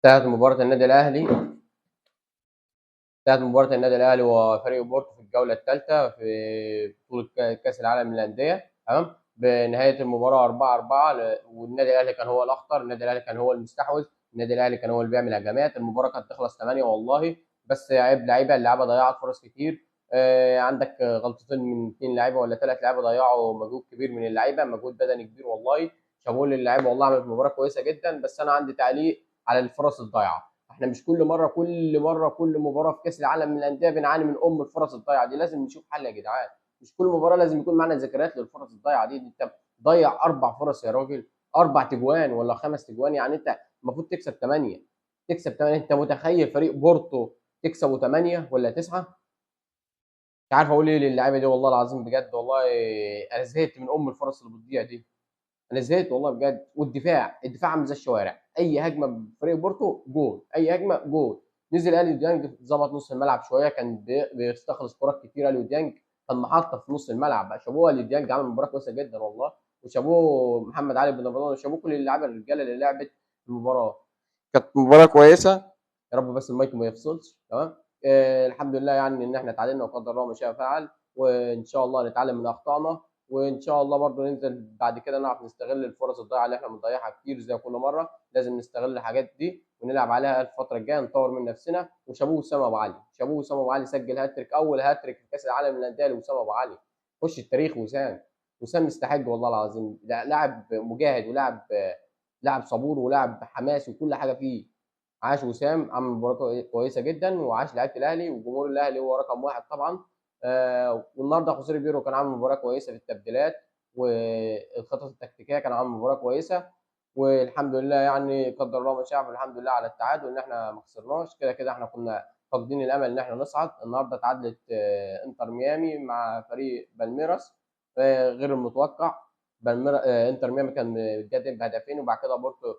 انتهت مباراة النادي الأهلي انتهت مباراة النادي الأهلي وفريق بورتو في الجولة الثالثة في بطولة كأس العالم للأندية. تمام. بنهاية المباراة 4-4، والنادي الأهلي كان هو الأخطر، النادي الأهلي كان هو المستحوذ، النادي الأهلي كان هو اللي بيعمل هجمات. المباراة كانت تخلص 8 والله، بس عيب لعيبة، اللعيبة ضيعت فرص كتير. عندك غلطتين من اثنين لعيبة ولا ثلاث لعيبة، ضيعوا مجهود كبير من اللعيبة، مجهود بدني كبير والله. شابوه للعيبة والله، عملت مباراة كويسة جدا. بس أنا عندي تعليق على الفرص الضايعة. احنا مش كل مباراه في كاس العالم من الانديه بنعاني من الفرص الضايعه دي. لازم نشوف حل يا جدعان. مش كل مباراه لازم يكون معانا ذكريات للفرص الضايعه دي. انت ضيع اربع فرص يا راجل، اربع تجوان ولا خمس تجوان، يعني انت المفروض تكسب ثمانيه. تكسب ثمانيه، انت متخيل فريق بورتو تكسبه ثمانيه ولا تسعه؟ مش عارف اقول ايه للعيبه دي والله العظيم بجد والله. انا زهقت من الفرص اللي بتضيع دي. انا زهقت والله بجد. الدفاع عامل زي الشوارع، اي هجمه بفريق بورتو جول، اي هجمه جول. نزل اليو ديانج ظبط نص الملعب شويه، كان بيستخلص كرات كتير. اليو ديانج كان محطه في نص الملعب بقى. شابوه اليو ديانج، عمل مباراه كويسه جدا والله. وشابوه محمد علي بن رمضان، وشابوه كل اللعيبه الرجاله اللي لعبت المباراه. كانت مباراه كويسه. يا رب بس المايك ما يفصلش. تمام. الحمد لله يعني ان احنا تعادلنا، وقدر الله ما شاء فعل. وان شاء الله نتعلم من اخطائنا، وان شاء الله برضو ننزل بعد كده نعرف نستغل الفرص الضايعه اللي احنا بنضيعها كتير زي كل مره. لازم نستغل الحاجات دي ونلعب عليها الفتره الجايه، نطور من نفسنا. وشابوه وسام ابو علي، شابوه وسام ابو علي سجل هاتريك، اول هاتريك في كاس العالم للانديه لوسام ابو علي. خش التاريخ وسام. وسام يستحق والله العظيم، لاعب مجاهد، ولاعب لاعب صبور، ولاعب حماس، وكل حاجه فيه. عاش وسام، عمل مباراه كويسه جدا. وعاش لعيبه الاهلي وجمهور الاهلي، هو رقم واحد طبعا. والنهارده خوسيه بيرو كان عامل مباراه كويسه في التبديلات، والخطط التكتيكيه كان عامل مباراه كويسه. والحمد لله يعني قدر الله ما شاء، الحمد لله على التعادل، ان احنا ما خسرناش. كده كده احنا كنا فاقدين الامل ان احنا نصعد. النهارده تعادلت انتر ميامي مع فريق بالميراس، غير المتوقع. انتر ميامي كان متقدم بهدفين، وبعد كده بورتو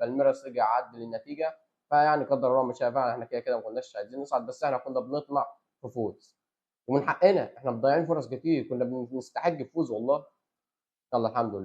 بالميراس رجع عدل النتيجه. فيعني قدر الله ما شاء فعل، احنا كده كده ما كناش عايزين نصعد، بس احنا كنا بنطمع في فوز. ومن حقنا، احنا مضيعين فرص كتير، كنا بنستحق الفوز والله. يلا الحمد لله.